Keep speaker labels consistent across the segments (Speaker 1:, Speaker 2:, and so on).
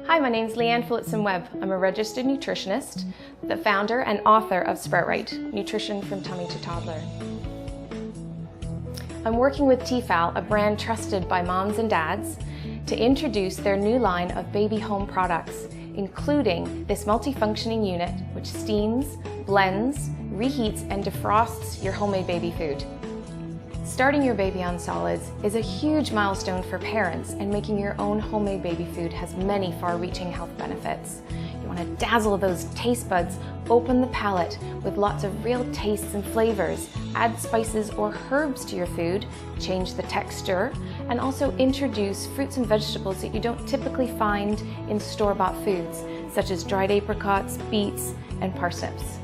Speaker 1: Hi, my name is Leanne Phillipson-Webb. I'm a registered nutritionist, the founder and author of Sprout Right, Nutrition from Tummy to Toddler. I'm working with Tefal, a brand trusted by moms and dads, to introduce their new line of baby home products, including this multifunctioning unit which steams, blends, reheats and defrosts your homemade baby food. Starting your baby on solids is a huge milestone for parents, and making your own homemade baby food has many far-reaching health benefits. You want to dazzle those taste buds, open the palate with lots of real tastes and flavors, add spices or herbs to your food, change the texture, and also introduce fruits and vegetables that you don't typically find in store-bought foods, such as dried apricots, beets, and parsnips.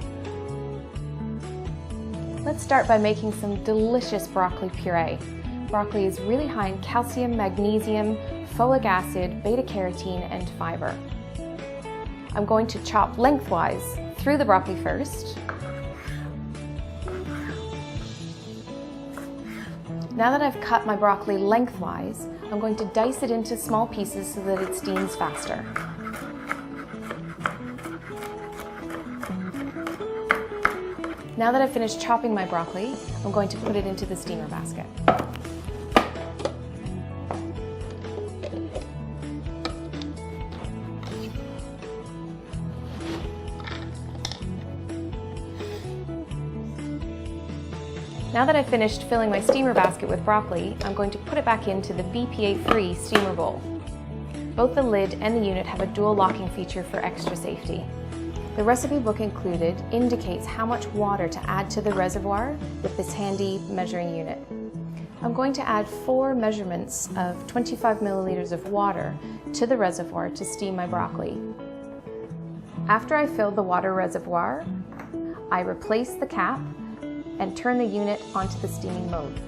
Speaker 1: Let's start by making some delicious broccoli puree. Broccoli is really high in calcium, magnesium, folic acid, beta-carotene, and fiber. I'm going to chop lengthwise through the broccoli first. Now that I've cut my broccoli lengthwise, I'm going to dice it into small pieces so that it steams faster. Now that I've finished chopping my broccoli, I'm going to put it into the steamer basket. Now that I've finished filling my steamer basket with broccoli, I'm going to put it back into the BPA-free steamer bowl. Both the lid and the unit have a dual locking feature for extra safety. The recipe book included indicates how much water to add to the reservoir with this handy measuring unit. I'm going to add 4 measurements of 25 milliliters of water to the reservoir to steam my broccoli. After I fill the water reservoir, I replace the cap and turn the unit onto the steaming mode.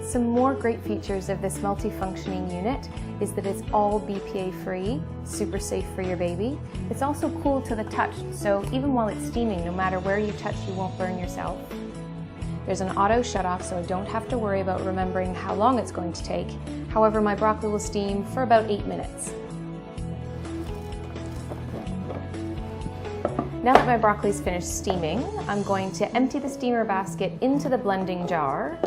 Speaker 1: Some more great features of this multifunctioning unit is that it's all BPA free, super safe for your baby. It's also cool to the touch, so even while it's steaming, no matter where you touch, you won't burn yourself. There's an auto shut-off, so I don't have to worry about remembering how long it's going to take. However, my broccoli will steam for about 8 minutes. Now that my broccoli's finished steaming, I'm going to empty the steamer basket into the blending jar.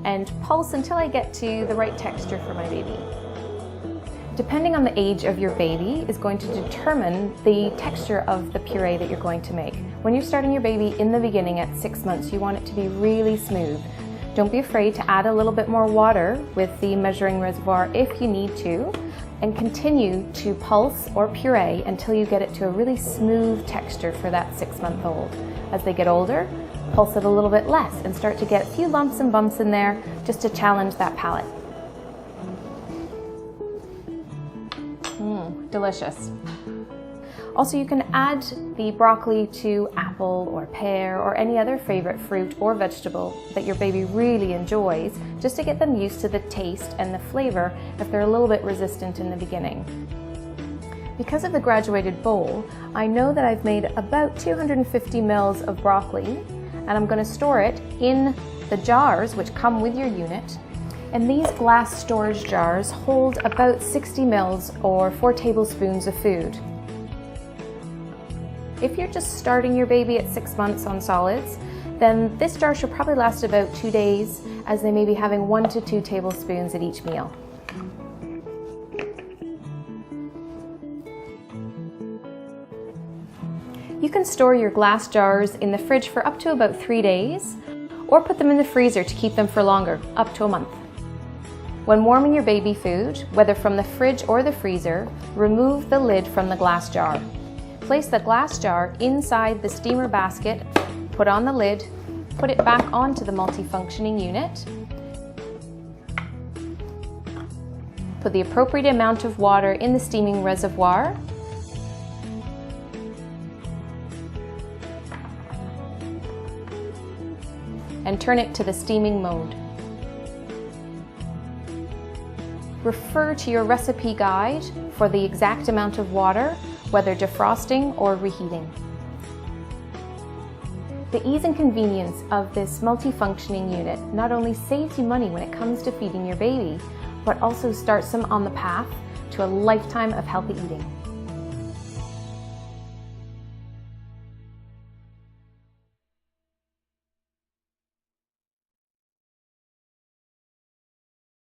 Speaker 1: And pulse until I get to the right texture for my baby. Depending on the age of your baby is going to determine the texture of the puree that you're going to make. When you're starting your baby in the beginning at 6 months, you want it to be really smooth. Don't be afraid to add a little bit more water with the measuring reservoir if you need to, and continue to pulse or puree until you get it to a really smooth texture for that 6-month-old. As they get older, pulse it a little bit less and start to get a few lumps and bumps in there just to challenge that palate. Delicious. Also, you can add the broccoli to apple or pear or any other favorite fruit or vegetable that your baby really enjoys, just to get them used to the taste and the flavor if they're a little bit resistant in the beginning. Because of the graduated bowl, I know that I've made about 250 mils of broccoli, and I'm going to store it in the jars which come with your unit. And these glass storage jars hold about 60 mils or 4 tablespoons of food. If you're just starting your baby at 6 months on solids, then this jar should probably last about 2 days, as they may be having 1 to 2 tablespoons at each meal. You can store your glass jars in the fridge for up to about 3 days, or put them in the freezer to keep them for longer, up to a month. When warming your baby food, whether from the fridge or the freezer, remove the lid from the glass jar. Place the glass jar inside the steamer basket, put on the lid, put it back onto the multifunctioning unit, put the appropriate amount of water in the steaming reservoir, and turn it to the steaming mode. Refer to your recipe guide for the exact amount of water, whether defrosting or reheating. The ease and convenience of this multifunctioning unit not only saves you money when it comes to feeding your baby, but also starts them on the path to a lifetime of healthy eating.